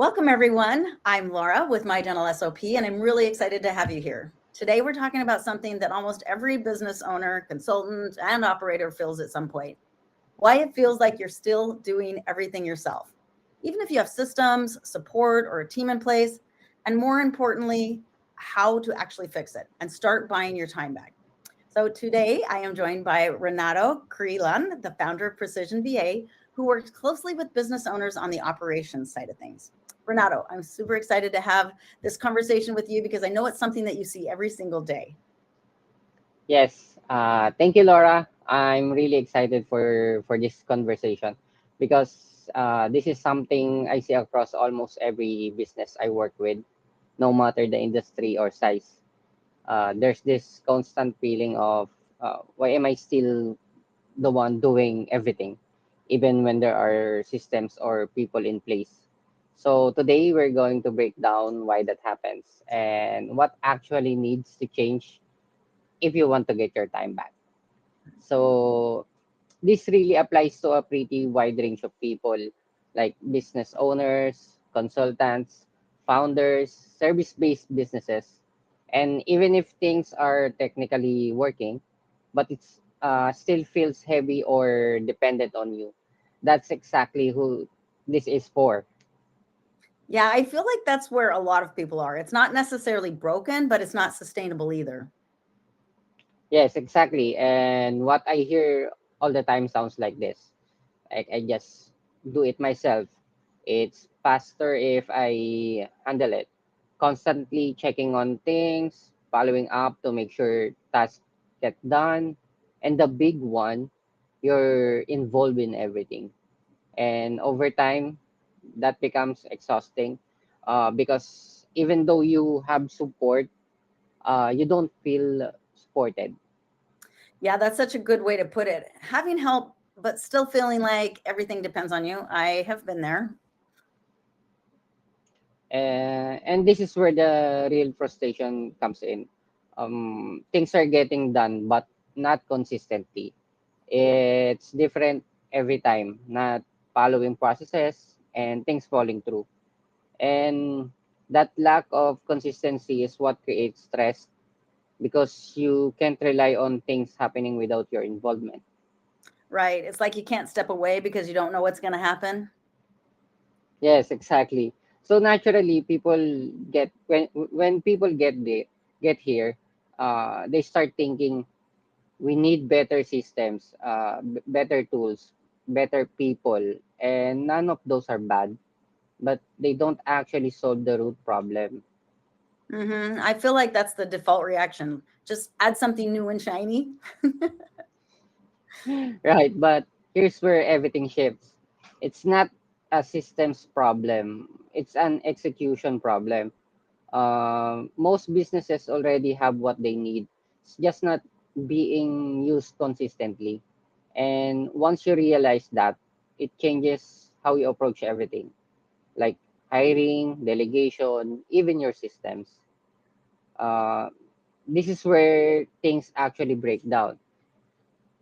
Welcome, everyone. I'm Laura with My Dental SOP, and I'm really excited to have you here. Today, we're talking about something that almost every business owner, consultant, and operator feels at some point: why it feels like you're still doing everything yourself, even if you have systems, support, or a team in place, and more importantly, how to actually fix it and start buying your time back. So today I am joined by Renato Creelan, the founder of Precision VA, who works closely with business owners on the operations side of things. Renato, I'm super excited to have this conversation with you because I know it's something that you see every single day. Yes, thank you, Laura. I'm really excited for this conversation because this is something I see across almost every business I work with, no matter the industry or size. There's this constant feeling of why am I still the one doing everything, even when there are systems or people in place. So today we're going to break down why that happens and what actually needs to change if you want to get your time back. So this really applies to a pretty wide range of people like business owners, consultants, founders, service-based businesses. And even if things are technically working, but it's still feels heavy or dependent on you, that's exactly who this is for. Yeah, I feel like that's where a lot of people are. It's not necessarily broken, but it's not sustainable either. Yes, exactly. And what I hear all the time sounds like this. I just do it myself. It's faster if I handle it. Constantly checking on things, following up to make sure tasks get done. And the big one, you're involved in everything. And over time, that becomes exhausting because even though you have support, you don't feel supported. Yeah, that's such a good way to put it. Having help, but still feeling like everything depends on you. I have been there. And this is where the real frustration comes in. Things are getting done, but not consistently. It's different every time, not following processes and things falling through. And that lack of consistency is what creates stress because you can't rely on things happening without your involvement. Right. It's like you can't step away because you don't know what's going to happen. Yes, exactly. So naturally, people get when people get here, they start thinking we need better systems, better tools, better people, and none of those are bad, but they don't actually solve the root problem. I feel like that's the default reaction. Just add something new and shiny. Right, but here's where everything shifts. It's not a systems problem; it's an execution problem. Most businesses already have what they need. It's just not being used consistently. And once you realize that, it changes how you approach everything, like hiring, delegation, even your systems. Uh, this is where things actually break down.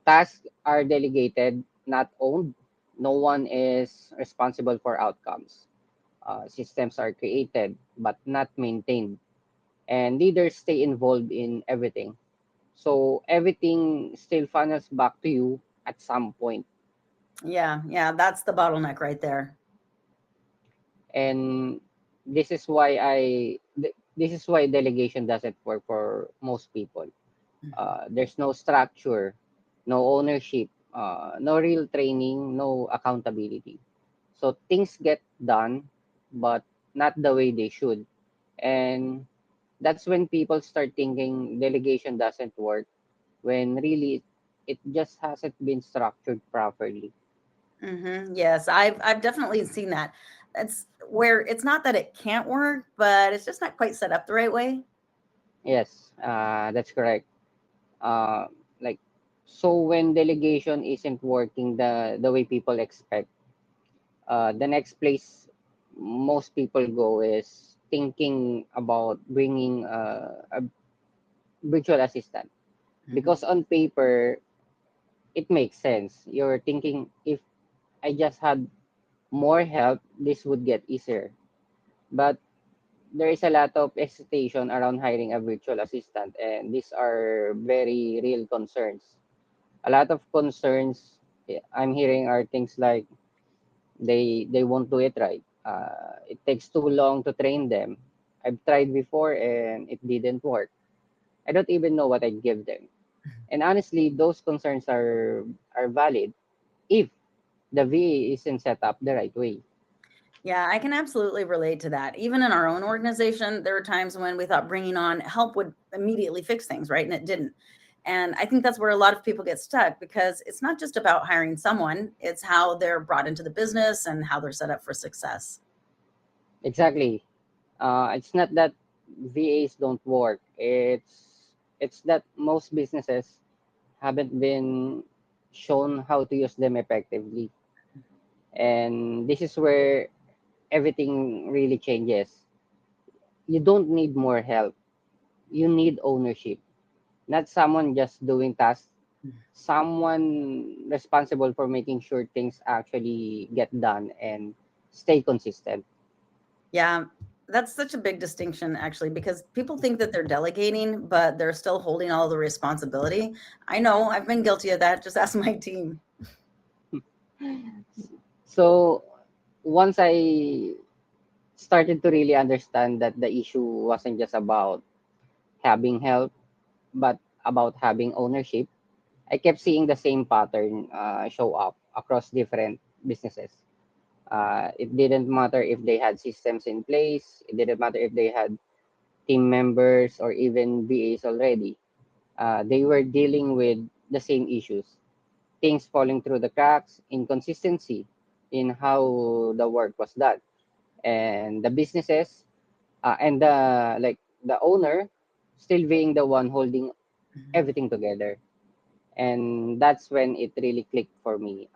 Tasks are delegated, not owned. No one is responsible for outcomes. Systems are created, but not maintained, and leaders stay involved in everything. So everything still funnels back to you at some point. Yeah, that's the bottleneck right there. And this is why delegation doesn't work for most people. There's no structure, no ownership, no real training, no accountability. So things get done, but not the way they should. And that's when people start thinking delegation doesn't work when really it just hasn't been structured properly. Yes, I've definitely seen that. That's where it's not that it can't work, but it's just not quite set up the right way. Yes, that's correct. Uh, like so when delegation isn't working the way people expect, the next place most people go is thinking about bringing a virtual assistant Mhm. because on paper it makes sense. You're thinking if I just had more help, this would get easier. but there is a lot of hesitation around hiring a virtual assistant, and these are very real concerns. A lot of concerns I'm hearing are things like they won't do it right. It takes too long to train them. I've tried before and it didn't work. I don't even know what I'd give them. And honestly, those concerns are valid if the VA isn't set up the right way. Yeah, I can absolutely relate to that. Even in our own organization, there were times when we thought bringing on help would immediately fix things, right? And it didn't. And I think that's where a lot of people get stuck because it's not just about hiring someone, it's how they're brought into the business and how they're set up for success. Exactly. It's not that VAs don't work. It's that most businesses haven't been shown how to use them effectively. And this is where everything really changes. You don't need more help. You need ownership. Not someone just doing tasks, someone responsible for making sure things actually get done and stay consistent. Yeah, that's such a big distinction actually, because people think that they're delegating, but they're still holding all the responsibility. I know I've been guilty of that. Just ask my team. So once I started to really understand that the issue wasn't just about having help, but about having ownership, I kept seeing the same pattern show up across different businesses. It didn't matter if they had systems in place, it didn't matter if they had team members or even BAs already. They were dealing with the same issues, things falling through the cracks, inconsistency in how the work was done, and the businesses and the owner still being the one holding Mhm. everything together. And that's when it really clicked for me.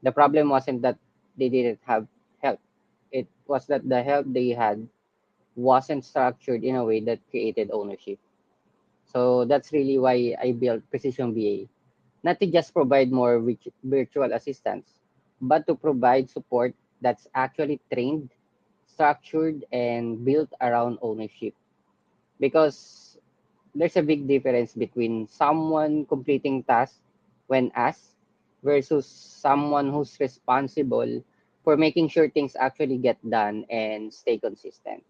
The problem wasn't that they didn't have help; it was that the help they had wasn't structured in a way that created ownership. So that's really why I built Precision VA, not to just provide more virtual assistance, but to provide support that's actually trained, structured, and built around ownership. Because there's a big difference between someone completing tasks when asked versus someone who's responsible for making sure things actually get done and stay consistent.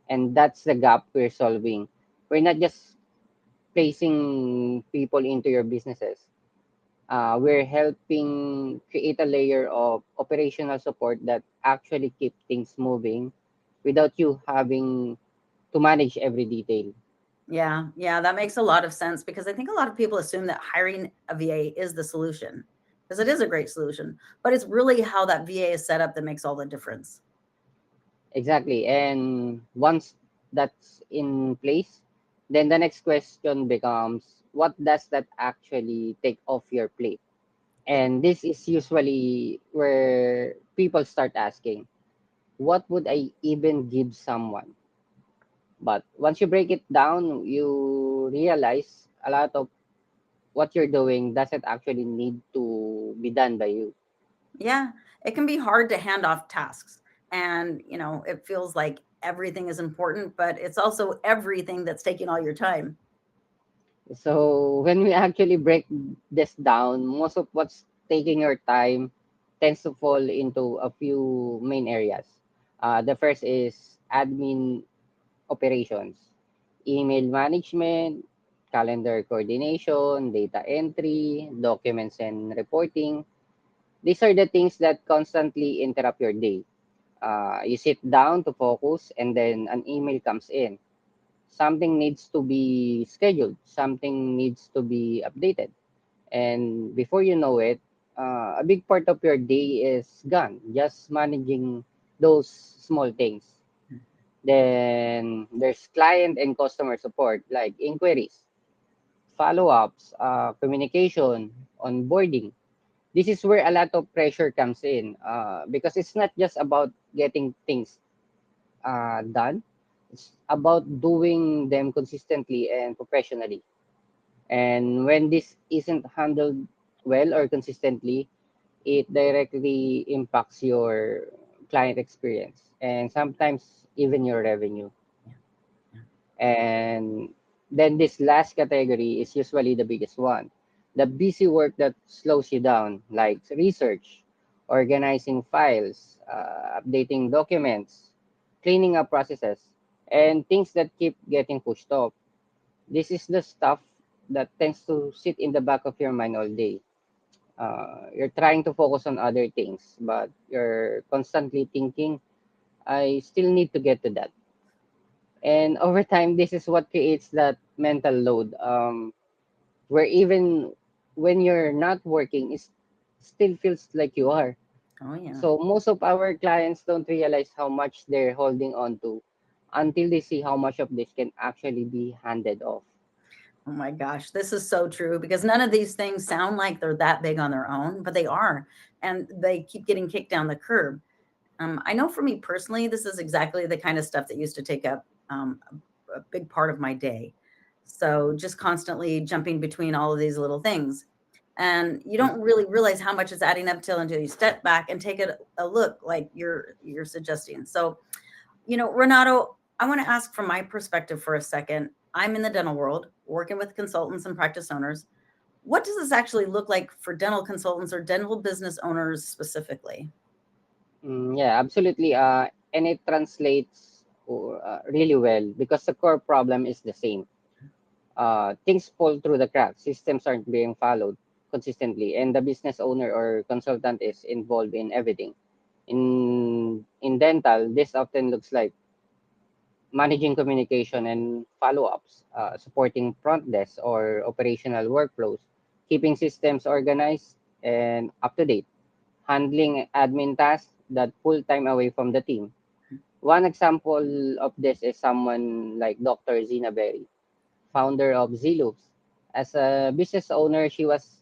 And that's the gap we're solving. We're not just placing people into your businesses. We're helping create a layer of operational support that actually keep things moving without you having to manage every detail. Yeah, yeah, that makes a lot of sense because I think a lot of people assume that hiring a VA is the solution because it is a great solution, but it's really how that VA is set up that makes all the difference. Exactly. And once that's in place, then the next question becomes, what does that actually take off your plate? And this is usually where people start asking, what would I even give someone? But once you break it down, you realize a lot of what you're doing doesn't actually need to be done by you. Yeah, it can be hard to hand off tasks. And, it feels like everything is important, but it's also everything that's taking all your time. So when we actually break this down, most of what's taking your time tends to fall into a few main areas. The first is admin operations, email management, calendar coordination, data entry, documents and reporting. These are the things that constantly interrupt your day. You sit down to focus and then an email comes in. Something needs to be scheduled, something needs to be updated. And before you know it, a big part of your day is gone, just managing those small things. Then there's client and customer support like inquiries, follow ups, communication, onboarding. This is where a lot of pressure comes in because it's not just about getting things done, it's about doing them consistently and professionally. And when this isn't handled well or consistently, it directly impacts your client experience, and sometimes even your revenue. Yeah. Yeah. And then this last category is usually the biggest one. The busy work that slows you down, like research, organizing files, updating documents, cleaning up processes, and things that keep getting pushed off. This is the stuff that tends to sit in the back of your mind all day. You're trying to focus on other things, but you're constantly thinking, I still need to get to that. And over time, this is what creates that mental load, where even when you're not working, it still feels like you are. Oh, yeah. So most of our clients don't realize how much they're holding on to until they see how much of this can actually be handed off. Oh my gosh, this is so true because none of these things sound like they're that big on their own, but they are. And they keep getting kicked down the curb. I know for me personally, this is exactly the kind of stuff that used to take up a big part of my day. So just constantly jumping between all of these little things. And you don't really realize how much is adding up till until you step back and take a look like you're suggesting. So, Renato, I want to ask from my perspective for a second. I'm in the dental world, working with consultants and practice owners. What does this actually look like for dental consultants or dental business owners specifically? Yeah, absolutely. And it translates really well because the core problem is the same. Things fall through the cracks, systems aren't being followed consistently, and the business owner or consultant is involved in everything. In dental, this often looks like managing communication and follow-ups, supporting front desk or operational workflows, keeping systems organized and up to date, handling admin tasks that pull time away from the team. One example of this is someone like Dr. Zina Berry, founder of Ziloops. As a business owner, she was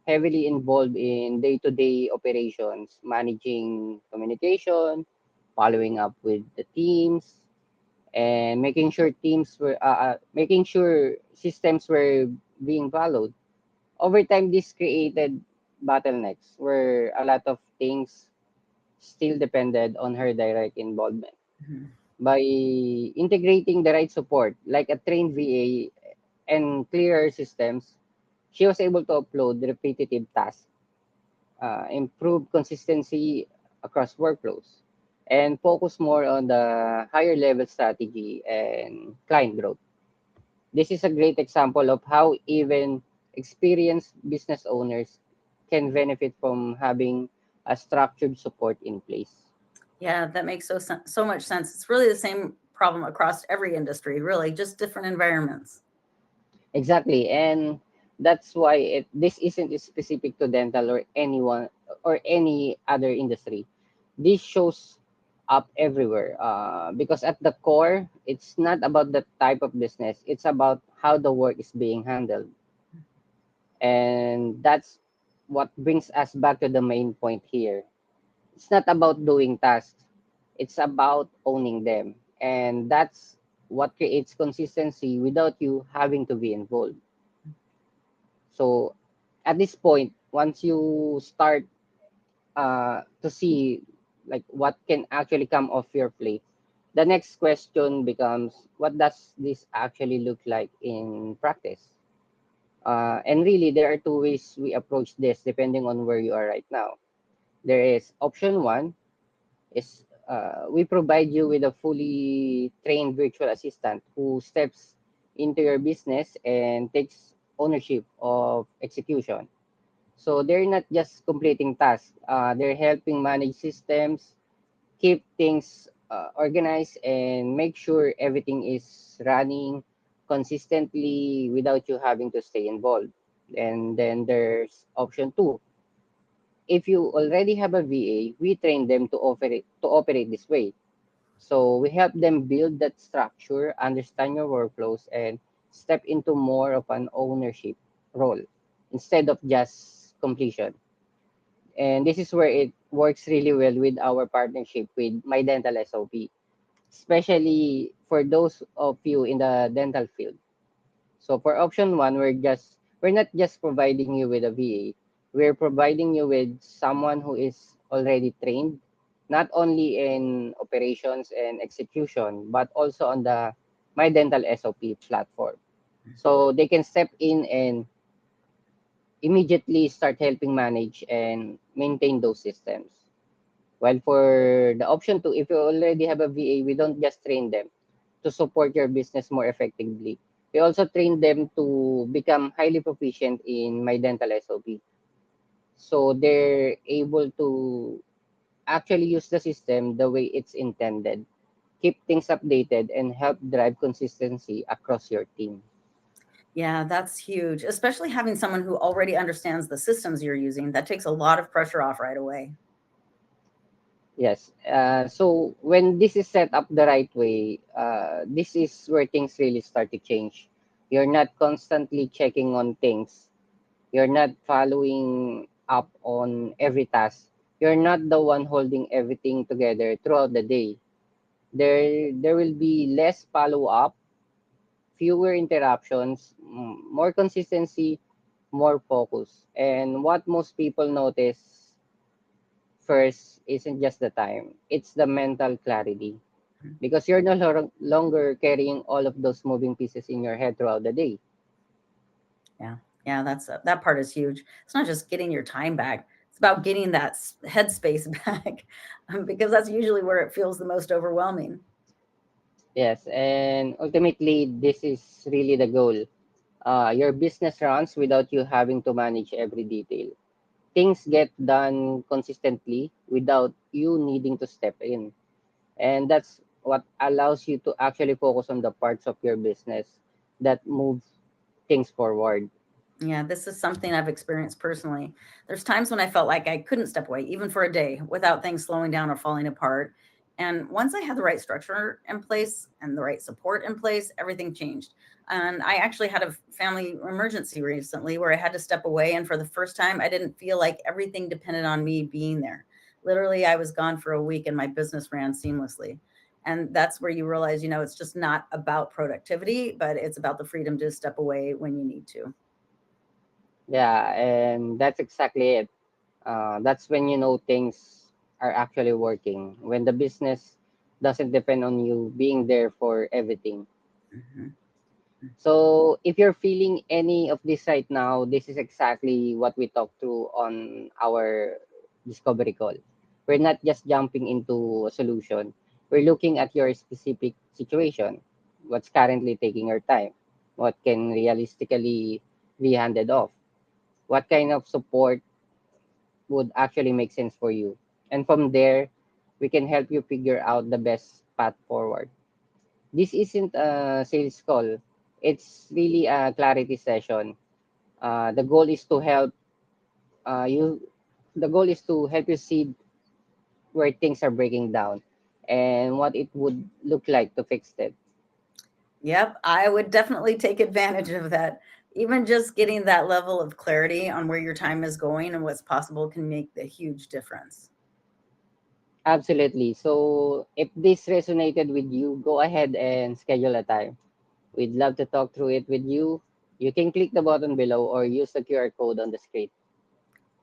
heavily involved in day-to-day operations, managing communication, following up with the teams, and making sure systems were being followed. Over time, this created bottlenecks where a lot of things still depended on her direct involvement. Mhm. By integrating the right support, like a trained VA and clearer systems, she was able to upload repetitive tasks, improve consistency across workflows, and focus more on the higher level strategy and client growth. This is a great example of how even experienced business owners can benefit from having a structured support in place. Yeah, that makes so much sense. It's really the same problem across every industry, really, just different environments. Exactly, and that's why this isn't specific to dental or anyone or any other industry. This shows up everywhere because at the core, it's not about the type of business; it's about how the work is being handled, and that's what brings us back to the main point here. It's not about doing tasks; it's about owning them, and that's what creates consistency without you having to be involved. So at this point, once you start to see like what can actually come off your plate, the next question becomes, what does this actually look like in practice? And really, there are two ways we approach this depending on where you are right now. There is option one is we provide you with a fully trained virtual assistant who steps into your business and takes ownership of execution. So they're not just completing tasks, they're helping manage systems, keep things organized, and make sure everything is running consistently without you having to stay involved. And then there's option two. If you already have a VA, we train them to operate this way. So we help them build that structure, understand your workflows, and step into more of an ownership role instead of just completion. And this is where it works really well with our partnership with My Dental SOP, especially for those of you in the dental field. So for option one, we're not just providing you with a VA, we're providing you with someone who is already trained, not only in operations and execution, but also on the My Dental SOP platform. So they can step in and immediately start helping manage and maintain those systems. While for the option two, if you already have a VA, we don't just train them to support your business more effectively. We also train them to become highly proficient in My Dental SOP. So they're able to actually use the system the way it's intended, keep things updated, and help drive consistency across your team. Yeah, that's huge, especially having someone who already understands the systems you're using. That takes a lot of pressure off right away. Yes. So when this is set up the right way, this is where things really start to change. You're not constantly checking on things. You're not following up on every task. You're not the one holding everything together throughout the day. There will be less follow up, fewer interruptions, more consistency, more focus. And what most people notice first isn't just the time, it's the mental clarity. Because you're no longer carrying all of those moving pieces in your head throughout the day. Yeah, yeah, that part is huge. It's not just getting your time back; it's about getting that headspace back, because that's usually where it feels the most overwhelming. Yes, and ultimately, this is really the goal. Your business runs without you having to manage every detail. Things get done consistently without you needing to step in. And that's what allows you to actually focus on the parts of your business that move things forward. Yeah, this is something I've experienced personally. There's times when I felt like I couldn't step away, even for a day, without things slowing down or falling apart. And once I had the right structure in place and the right support in place, everything changed. And I actually had a family emergency recently where I had to step away. And for the first time, I didn't feel like everything depended on me being there. Literally, I was gone for a week and my business ran seamlessly. And that's where you realize, it's just not about productivity, but it's about the freedom to step away when you need to. Yeah, and that's exactly it. That's when you know things are actually working. When the business doesn't depend on you being there for everything. Mhm. So if you're feeling any of this right now, this is exactly what we talked through on our discovery call. We're not just jumping into a solution. We're looking at your specific situation, what's currently taking your time, what can realistically be handed off, what kind of support would actually make sense for you. And from there, we can help you figure out the best path forward. This isn't a sales call. It's really a clarity session. The goal is to help you. The goal is to help you see where things are breaking down and what it would look like to fix it. Yep, I would definitely take advantage of that. Even just getting that level of clarity on where your time is going and what's possible can make a huge difference. Absolutely. So if this resonated with you, go ahead and schedule a time. We'd love to talk through it with you. You can click the button below or use the QR code on the screen.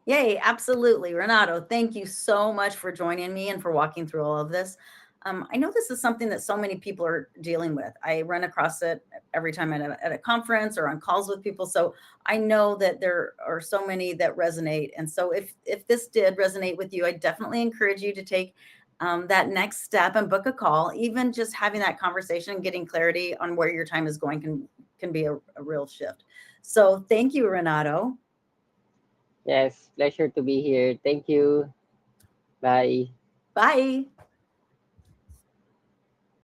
Yay, absolutely. Renato, thank you so much for joining me and for walking through all of this. I know this is something that so many people are dealing with. I run across it every time at a conference or on calls with people. So I know that there are so many that resonate. And so if this did resonate with you, I definitely encourage you to take that next step and book a call. Even just having that conversation, getting clarity on where your time is going can be a real shift. So thank you, Renato. Yes, pleasure to be here. Thank you. Bye. Bye.